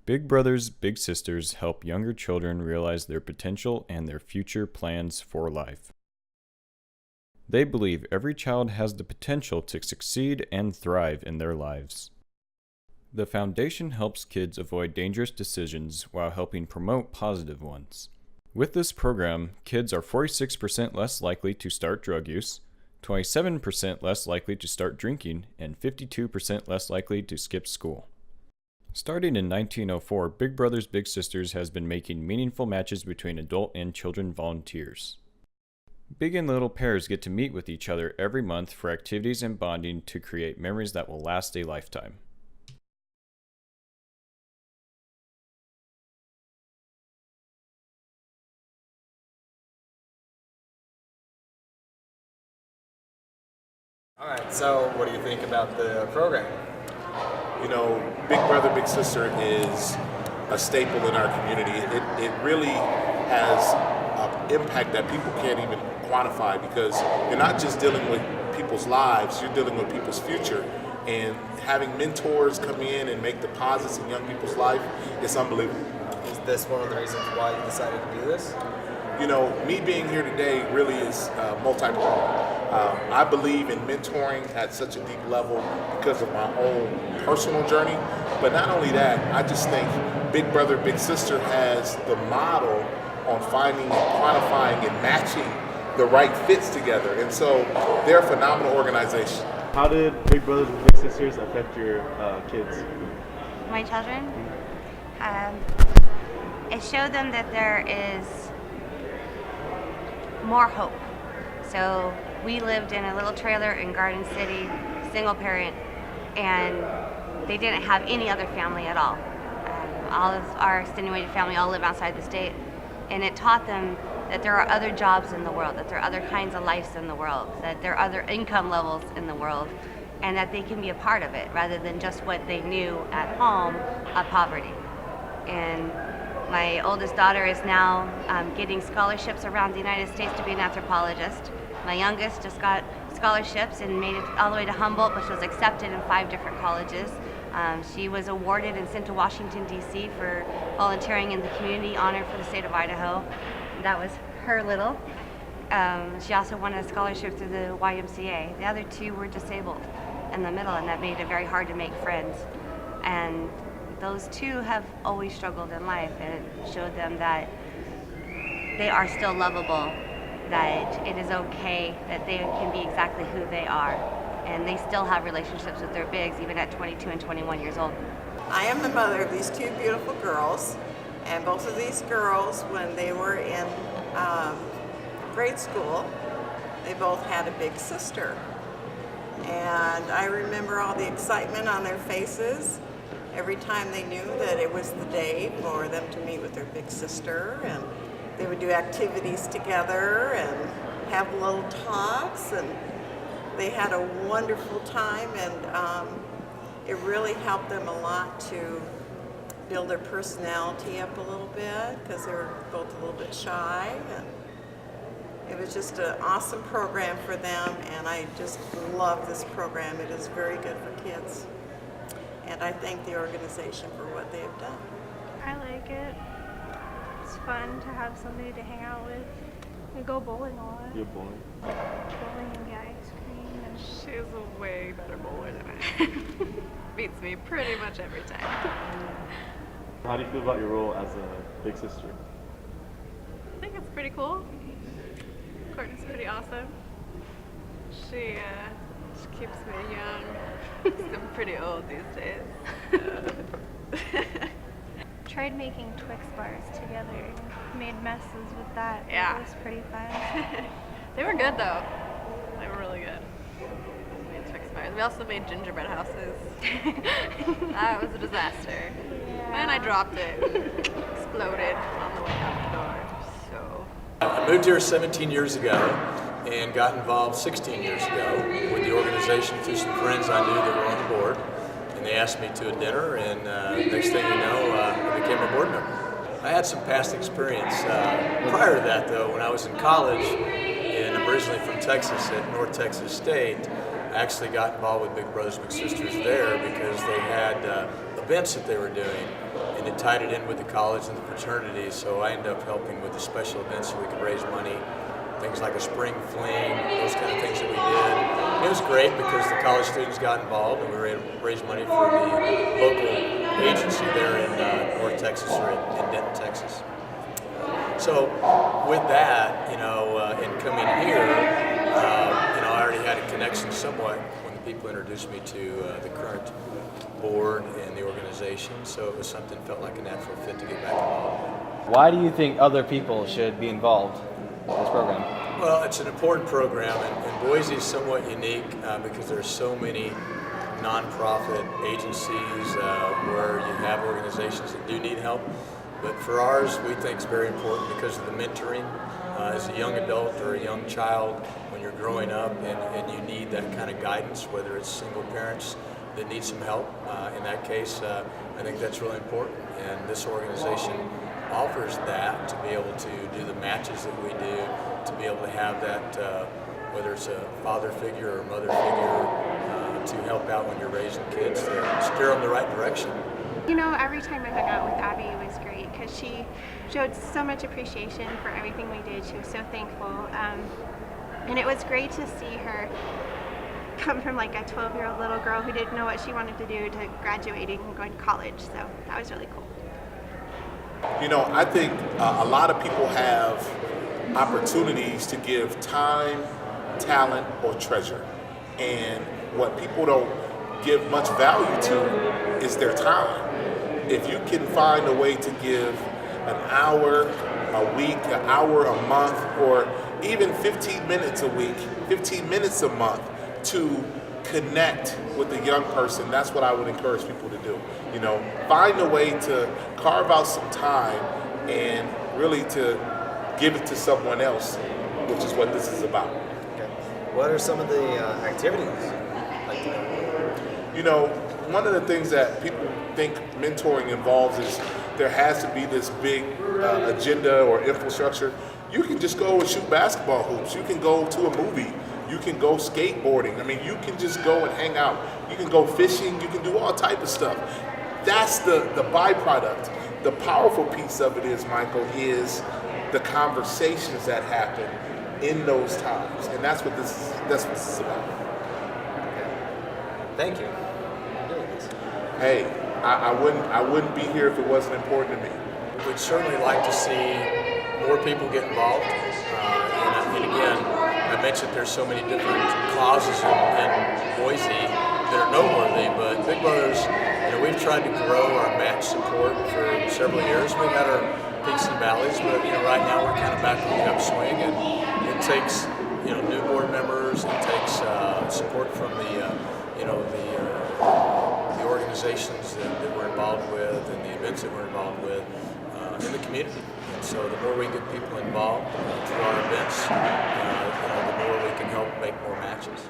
Big brothers, big sisters help younger children realize their potential and their future plans for life. They believe every child has the potential to succeed and thrive in their lives. The foundation helps kids avoid dangerous decisions while helping promote positive ones. With this program, kids are 46% less likely to start drug use, 27% less likely to start drinking, and 52% less likely to skip school. Starting in 1904, Big Brothers Big Sisters has been making meaningful matches between adult and children volunteers. Big and little pairs get to meet with each other every month for activities and bonding to create memories that will last a lifetime. All right, so what do you think about the program? You know, Big Brother, Big Sister is a staple in our community. It really has an impact that people can't even quantify, because you're not just dealing with people's lives, you're dealing with people's future. And having mentors come in and make deposits in young people's life is unbelievable. Is this one of the reasons why you decided to do this? You know, me being here today really is multi-pronged. I believe in mentoring at such a deep level because of my own personal journey. But not only that, I just think Big Brother, Big Sister has the model on finding and quantifying and matching the right fits together. And so they're a phenomenal organization. How did Big Brothers and Big Sisters affect your kids? My children? It showed them that there is more hope. So we lived in a little trailer in Garden City, single parent, and they didn't have any other family at all. All of our extenuated family all live outside the state, and it taught them that there are other jobs in the world, that there are other kinds of lives in the world, that there are other income levels in the world, and that they can be a part of it rather than just what they knew at home of poverty. And my oldest daughter is now getting scholarships around the United States to be an anthropologist. My youngest just got scholarships and made it all the way to Humboldt, but she was accepted in 5 different colleges. She was awarded and sent to Washington, D.C. for volunteering in the community honor for the state of Idaho. That was her little. She also won a scholarship through the YMCA. The other 2 were disabled in the middle, and that made it very hard to make friends. And those 2 have always struggled in life, and it showed them that they are still lovable, that it is okay, that they can be exactly who they are, and they still have relationships with their bigs even at 22 and 21 years old. I am the mother of these 2 beautiful girls, and both of these girls, when they were in grade school, they both had a big sister. And I remember all the excitement on their faces every time they knew that it was the day for them to meet with their big sister, and they would do activities together and have little talks, and they had a wonderful time, and it really helped them a lot to build their personality up a little bit, because they were both a little bit shy, and it was just an awesome program for them, and I just love this program. It is very good for kids, and I thank the organization for what they have done. I like it. It's fun to have somebody to hang out with. We go bowling a lot. You're bowling. Bowling and get ice cream. And She's a way better bowler than I am. Beats me pretty much every time. How do you feel about your role as a big sister? I think it's pretty cool. Courtney's pretty awesome. She keeps me young. I'm pretty old these days. tried making Twix bars together and made messes with that. Yeah. It was pretty fun. They were good though. They were really good. We made Twix bars. We also made gingerbread houses. That was a disaster. Yeah. And I dropped it. Exploded on the way out the door. So. I moved here 17 years ago and got involved 16 years ago with the organization through some friends I knew that were on the board. And they asked me to a dinner, and next thing you know, I became a board member. I had some past experience. Prior to that, though, when I was in college, and I'm originally from Texas at North Texas State, I actually got involved with Big Brothers Big Sisters there because they had events that they were doing. and it tied it in with the college and the fraternity. So I ended up helping with the special events so we could raise money, things like a spring fling, those kind of things that we did. And it was great because the college students got involved, and we were able to raise money for the local agency there in North Texas, or in Denton, Texas. So with that, and coming here, I already had a connection somewhat when the people introduced me to the current board and the organization. So it was something that felt like a natural fit to get back involved. Why do you think other people should be involved in this program? Well, it's an important program, and Boise is somewhat unique because there's so many nonprofit agencies where you have organizations that do need help. But for ours, we think it's very important because of the mentoring as a young adult or a young child when you're growing up, and you need that kind of guidance, whether it's single parents that need some help. In that case, I think that's really important, and this organization offers that, to be able to do the matches that we do, to be able to have that, whether it's a father figure or mother figure, to help out when you're raising kids, to steer them the right direction. Every time I hung out with Abby, it was great because she showed so much appreciation for everything we did. She was so thankful. And it was great to see her come from like a 12-year-old little girl who didn't know what she wanted to do to graduating and going to college. So that was really cool. I think a lot of people have opportunities to give time, talent, or treasure. And what people don't give much value to is their time. If you can find a way to give an hour a week, an hour a month, or even 15 minutes a week, 15 minutes a month to connect with a young person, that's what I would encourage people to do. Find a way to carve out some time and really to give it to someone else, which is what this is about. Okay. What are some of the activities like to One of the things that people think mentoring involves is there has to be this big agenda or infrastructure. You can just go and shoot basketball hoops. You can go to a movie. You can go skateboarding. You can just go and hang out. You can go fishing. You can do all type of stuff. That's the byproduct. The powerful piece of it is, Michael, is the conversations that happen in those times, and that's what this is about. Thank you. Hey, I wouldn't be here if it wasn't important to me. We'd certainly like to see more people get involved. And again, I mentioned there's so many different causes in Boise that are noteworthy, but Big Brothers, we've tried to grow our match support for several years. We've had our peaks and valleys, but right now we're kind of back on the upswing, and it takes new board members, it takes support from the organizations that we're involved with and the events that we're involved with in the community. And so the more we get people involved through our events, the more we can help make more matches.